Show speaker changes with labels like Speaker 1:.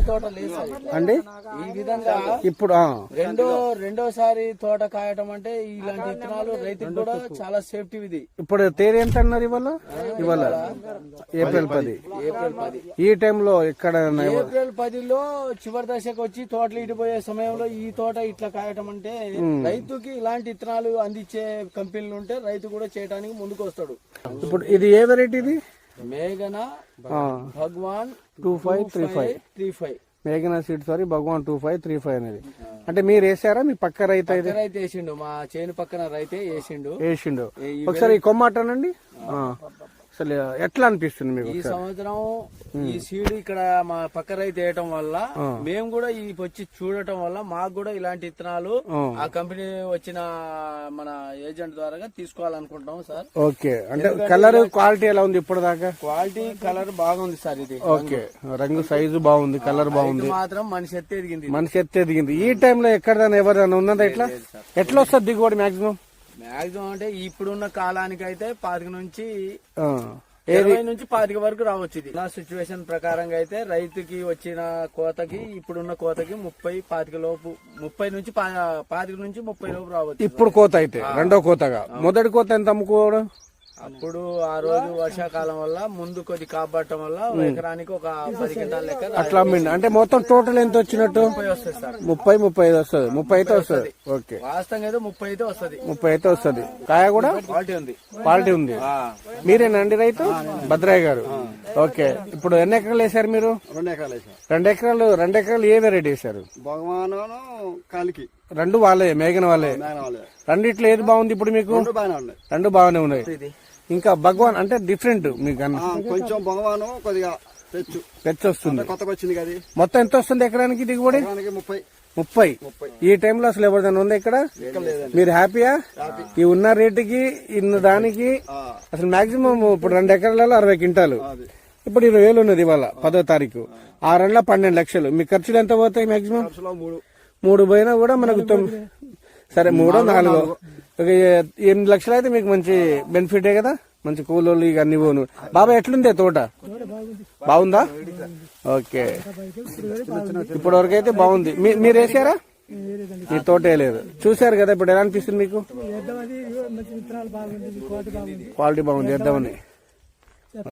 Speaker 1: తోట లేదు
Speaker 2: అండి
Speaker 1: ఈ విధంగా
Speaker 2: ఇప్పుడు
Speaker 1: రెండోసారి తోట కాయటం అంటే ఇలాంటి విత్తనాలు రైతుకు కూడా చాలా సేఫ్టీ ఇది.
Speaker 2: ఇప్పుడు తేదీ ఎంత అన్నారు ఇవాళ ఏప్రిల్ 10. ఈ టైంలో ఇక్కడ
Speaker 1: ఏప్రిల్ 10లో చివరి దశకు వచ్చి తోటలు ఇడిపోయే సమయంలో ఈ తోట ఇట్లా కాయటం అంటే రైతుకి ఇలాంటి విత్తనాలు అందించే కంపెనీలు ఉంటే రైతు కూడా చేయడానికి ముందుకు వస్తాడు.
Speaker 2: ఇప్పుడు ఇది ఏ వెరైటీ ఇది?
Speaker 1: మేఘన భగవాన్
Speaker 2: 2535 మేఘనా సీడ్ భగవాన్ 2535 అనేది. అంటే మీరు వేసారా? మీ పక్క రైతు అయితే
Speaker 1: వేసిండు, మా చేను పక్కన రైతే
Speaker 2: వేసిండు. ఒకసారి ఈ కొమ్మ అట్టనండి. అసలు ఎట్లా అనిపిస్తుంది మీకు?
Speaker 1: ఈ సంవత్సరం ఈ సీడ్ ఇక్కడ మా పక్క రైతు వేయటం వల్ల మేము కూడా ఈ వచ్చి చూడటం వల్ల మాకు కూడా ఇలాంటి విత్తనాలు ఆ కంపెనీ వచ్చిన మన ఏజెంట్ ద్వారా తీసుకోవాలనుకుంటాం సార్.
Speaker 2: ఓకే, అంటే కలర్ క్వాలిటీ ఎలా ఉంది ఇప్పుడు దాకా?
Speaker 1: క్వాలిటీ కలర్ బాగుంది సార్. ఇది
Speaker 2: ఓకే, రంగు సైజు బాగుంది, కలర్ బాగుంది.
Speaker 1: మాత్రం మనిషి ఎత్తే ఎదిగింది.
Speaker 2: ఈ టైంలో ఎక్కడైనా ఎవరైనా ఉన్నదా? ఎట్లా వస్తుంది దిగుబడి మాక్సిమం?
Speaker 1: అంటే ఇప్పుడున్న కాలానికి అయితే 25 నుంచి 20 నుంచి 25 వరకు రావచ్చు. ఇది నా సిచ్యువేషన్ ప్రకారంగా అయితే రైతుకి వచ్చిన కోతకి ఇప్పుడున్న కోతకి 30-25 లోపు, 30 నుంచి 25 నుంచి 30 లోపు రావచ్చు.
Speaker 2: ఇప్పుడు కోత అయితే రెండో కోతగా. మొదటి కోత ఎంత అమ్ముకోవడం?
Speaker 1: అప్పుడు ఆ రోజు వర్షాకాలం వల్ల ముందు కొద్ది కాపాడటం వల్ల ఎకరానికి ఒక 10 క్వింటాల లెక్క
Speaker 2: అట్లా అమ్మిండి. అంటే మొత్తం టోటల్ ఎంత వచ్చినట్టు?
Speaker 1: 30 వస్తుంది సార్.
Speaker 2: 30-35 వస్తుంది. 30 అయితే వస్తుంది. ఓకే,
Speaker 1: వాస్తవంగా అయితే 30 అయితే వస్తుంది.
Speaker 2: 30 అయితే వస్తుంది. కాయ కూడా క్వాలిటీ ఉంది. మీరేనండి రైతు? భద్రయ్య గారు. ఓకే, ఇప్పుడు ఎన్ని ఎకరాలు వేసారు మీరు?
Speaker 3: 2 ఎకరాలు వేసారు.
Speaker 2: 2 ఎకరాలు ఏ వెరైటీ వేసారు?
Speaker 3: భగవాన్ కాలికి.
Speaker 2: రెండు వాళ్ళే, మేఘన వాళ్ళే. రెండిట్లో ఏది బాగుంది ఇప్పుడు మీకు? రెండు బాగానే ఉన్నాయి. ఇంకా భగవాన్ అంటే డిఫరెంట్ మీకు
Speaker 3: కొంచెం భగవాన్ కొద్దిగా
Speaker 2: పెచ్చు వస్తుంది.
Speaker 3: కొత్తగా వచ్చింది కదా.
Speaker 2: మొత్తం ఎంత వస్తుంది ఎకరానికి దిగుబడి? 30. ఈ టైంలో అసలు ఎవరిదైనా ఉందా ఇక్కడ? మీరు హ్యాపీయా? ఈ ఉన్న రేటుకి ఇన్న దానికి అసలు మాక్సిమం ఇప్పుడు 2 ఎకరాలలో 60 క్వింటాలు. ఇప్పుడు 20,000 ఉన్నది ఇవాళ 10వ తారీఖు. 6 నెలల 12 లక్షలు. మీ ఖర్చులు ఎంత పోతాయి మాక్సిమం? 3 పోయినా కూడా మనకు సరే 3-4 8 లక్షలు అయితే మీకు మంచి బెనిఫిటే కదా. మంచి కూలోళ్ళు ఇక అన్ని పోను. బాబా ఎట్లుంది తోట? బాగుందా? ఓకే, ఇప్పటి వరకు అయితే బాగుంది. మీరు వేసారా? మీ తోట లేదు. చూసారు కదా, ఇప్పుడు ఎలా అనిపిస్తుంది మీకు? క్వాలిటీ బాగుంది, వేద్దామని.